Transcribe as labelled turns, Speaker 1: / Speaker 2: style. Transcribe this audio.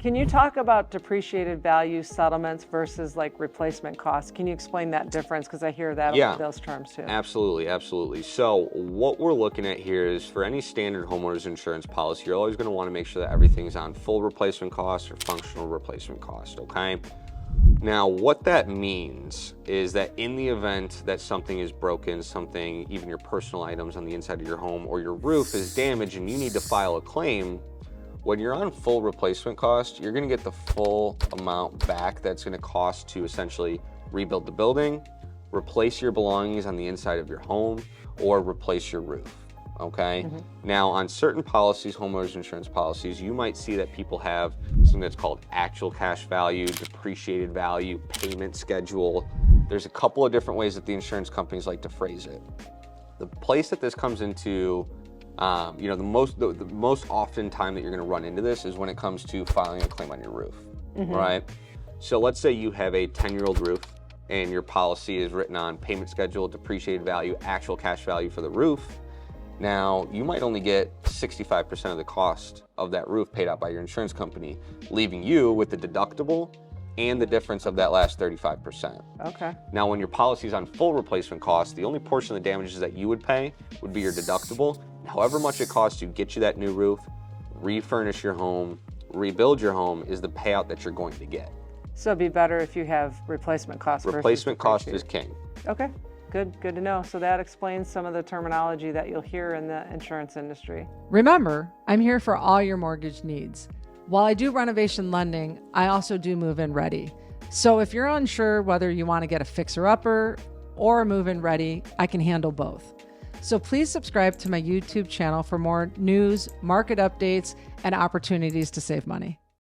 Speaker 1: Can you talk about depreciated value settlements versus like replacement costs? Can you explain that difference? Because I hear that those terms too.
Speaker 2: Absolutely, absolutely. So what we're looking at here is for any standard homeowners insurance policy, you're always going to want to make sure that everything's on full replacement cost or functional replacement cost, okay? Now, what that means is that in the event that something is broken, something, even your personal items on the inside of your home or your roof is damaged and you need to file a claim, when you're on full replacement cost, you're going to get the full amount back that's going to cost to essentially rebuild the building, replace your belongings on the inside of your home, or replace your roof, okay? Now, on certain policies, homeowners insurance policies, you might see that people have something that's called actual cash value, depreciated value, payment schedule. There's a couple of different ways that the insurance companies like to phrase it. The place that this comes into the most often time that you're going to run into this is when it comes to filing a claim on your roof, right? So let's say you have a 10-year-old roof and your policy is written on payment schedule, depreciated value, actual cash value for the roof. Now, you might only get 65% of the cost of that roof paid out by your insurance company, leaving you with the deductible and the difference of that last 35%.
Speaker 1: Okay.
Speaker 2: Now, when your policy is on full replacement cost, the only portion of the damages that you would pay would be your deductible. However much it costs to get you that new roof, refurnish your home, rebuild your home is the payout that you're going to get.
Speaker 1: So it'd be better if you have replacement costs.
Speaker 2: Replacement cost is king.
Speaker 1: Okay, good to know. So that explains some of the terminology that you'll hear in the insurance industry.
Speaker 3: Remember, I'm here for all your mortgage needs. While I do renovation lending, I also do move-in ready. So if you're unsure whether you want to get a fixer-upper or a move-in ready, I can handle both. So please subscribe to my YouTube channel for more news, market updates, and opportunities to save money.